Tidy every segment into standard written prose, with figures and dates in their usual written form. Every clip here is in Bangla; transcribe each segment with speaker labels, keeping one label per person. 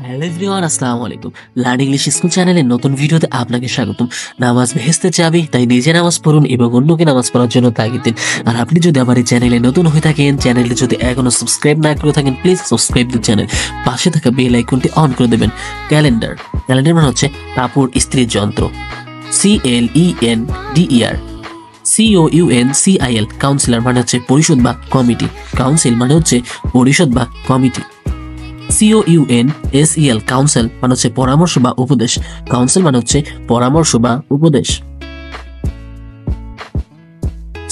Speaker 1: হ্যালো এভরিওয়ান, আসসালামু আলাইকুম। লার্ন ইংলিশ স্কুল চ্যানেলের নতুন ভিডিওতে আপনাকে স্বাগতম। নামাজ বেহেশতের চাবি, তাই নিজে নামাজ পড়ুন এবং অন্যকে নামাজ পড়ার জন্য তাগিদ দিন। আর আপনি যদি আমার এই চ্যানেলে নতুন হয়ে থাকেন, চ্যানেলটি যদি এখনো সাবস্ক্রাইব না করে থাকেন, প্লিজ সাবস্ক্রাইব দ্য চ্যানেল। পাশে থাকা বেল আইকনটি অন করে দেবেন। ক্যালেন্ডার মানে হচ্ছে কাপড় ইস্ত্রির যন্ত্র। CLENDER COUNCIL কাউন্সিলর মানে হচ্ছে পরিষদ বা কমিটি। কাউন্সিল মানে হচ্ছে পরিষদ বা কমিটি। COUNSEL কাউন্সিল মানে হচ্ছে পরামর্শ বা উপদেশ। কাউন্সিল মানে হচ্ছে পরামর্শ বা উপদেশ।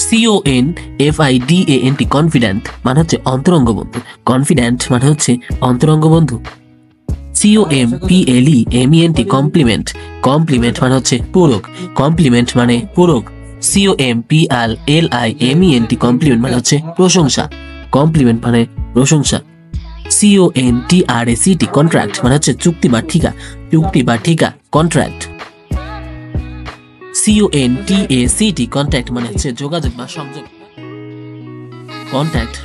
Speaker 1: CONFIDENT কনফিডেন্ট মানে হচ্ছে অন্তরঙ্গ বন্ধু। কনফিডেন্ট মানে হচ্ছে অন্তরঙ্গ বন্ধু। COMPLEMENT complement. কমপ্লিমেন্ট মানে হচ্ছে পূরক। কমপ্লিমেন্ট মানে পূরক। COMPLIMENT কমপ্লিমেন্ট মানে হচ্ছে প্রশংসা। কমপ্লিমেন্ট মানে প্রশংসা। CONTRACT কন্ট্রাক্ট মানে হচ্ছে চুক্তি বা ঠিকা। চুক্তি বা ঠিকা কন্ট্রাক্ট। CONTACT কন্ট্যাক্ট মানে হচ্ছে যোগাযোগ বা সংযোগ। কন্ট্যাক্ট।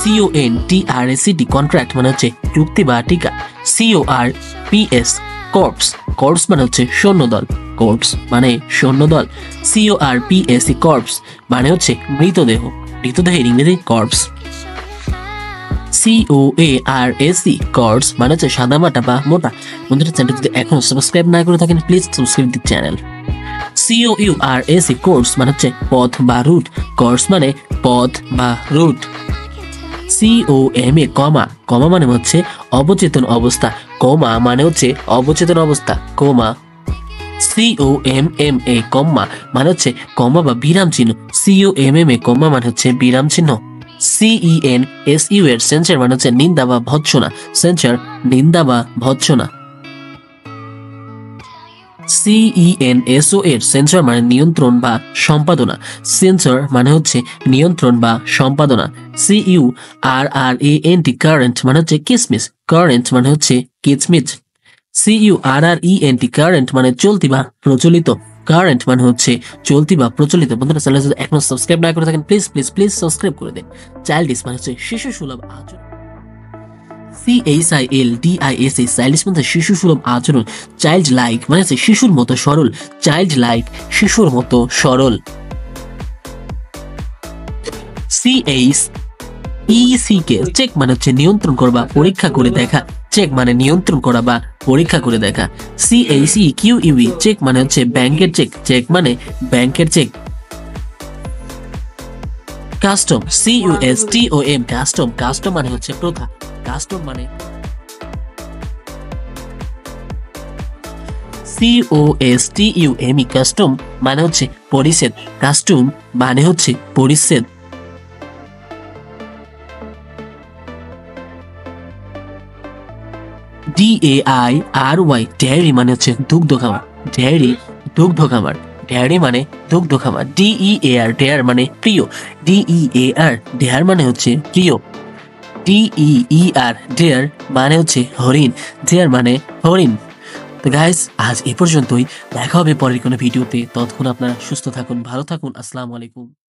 Speaker 1: CONTRACT কন্ট্রাক্ট মানে হচ্ছে চুক্তি বা ঠিকা। CORPS corps. কর্পস মানে হচ্ছে সৈন্যদল। কর্পস মানে সৈন্যদল। CORPS কর্পস মানে হচ্ছে মৃতদেহ। মৃতদেহের ইংরেজি কর্পস। COARSC কর্স মানে হচ্ছে সাদামাটা বা মোটা। বন্ধুরা, চ্যানেলটি যদি এখনো সাবস্ক্রাইব না করে থাকেন, please subscribe the channel. COURSC course মানে হচ্ছে পথ বা রুট। কোর্স মানে পথ বা রুট। COMA কমা। কমা মানে হচ্ছে অবচেতন অবস্থা। কমা মানে হচ্ছে অবচেতন অবস্থা। কমা। COMMA কম্মা মানে হচ্ছে কমা বা বিরাম চিহ্ন। COMMA কম্মা মানে হচ্ছে বিরাম চিহ্ন। CENSU এর সেন্সার মানে হচ্ছে নিন্দা বা ভৎসনা। সেন্সার নিন্দা বা ভৎসনা। CENSO এর সেন্সর মানে নিয়ন্ত্রণ বা সম্পাদনা। সেন্সর মানে হচ্ছে নিয়ন্ত্রণ বা সম্পাদনা। CURRANT কারেন্ট মানে হচ্ছে কিসমিস। কারেন্ট মানে হচ্ছে কিচমিচ। CURRENT কারেন্ট মানে চলতি বা প্রচলিত। কারেন্ট মানে হচ্ছে চলতি বা প্রচলিত। বন্ধুরা, চ্যানেল যদি এখনো সাবস্ক্রাইব না করে থাকেন, প্লিজ প্লিজ প্লিজ সাবস্ক্রাইব করে দিন। চাইল্ডিশ মানে হচ্ছে শিশু সুলভ আচরণ। CHILDIS চাইল্ডিশ মানে শিশু সুলভ আচরণ। চাইল্ড লাইক মানে হচ্ছে শিশুর মতো সরল। চাইল্ড লাইক শিশুর মতো সরল। CHECK চেক মানে হচ্ছে নিয়ন্ত্রণ করা বা পরীক্ষা করে দেখা। চেক মানে নিয়ন্ত্রণ করা বা পরীক্ষা করে দেখা। CACQUE চেক মানে হচ্ছে ব্যাংকের চেক। চেক মানে ব্যাংকের cheque. Custom CUSTOM custom. Custom মানে হচ্ছে প্রথা। কাস্টম মানে COSTUME কাস্টম মানে হচ্ছে পরিচ্ছেদ। কাস্টম মানে হচ্ছে পরিচ্ছেদ। DAIRY ডেয়ারি মানে হচ্ছে দুগ্ধ খামার। ডেয়ারি দুগ্ধ খামার। ডেয়ারি মানে দুগ্ধ খামার। DEAR ডেয়ার মানে প্রিয়। DEAR ডেয়ার মানে হচ্ছে প্রিয়। DEER ডেয়ার মানে হচ্ছে হরিণ। ডেয়ার মানে হরিণ। তো গাইস, আজ এ পর্যন্তই। দেখা হবে পরের কোনো ভিডিওতে। ততক্ষণ আপনারা সুস্থ থাকুন, ভালো থাকুন। আসসালামু আলাইকুম।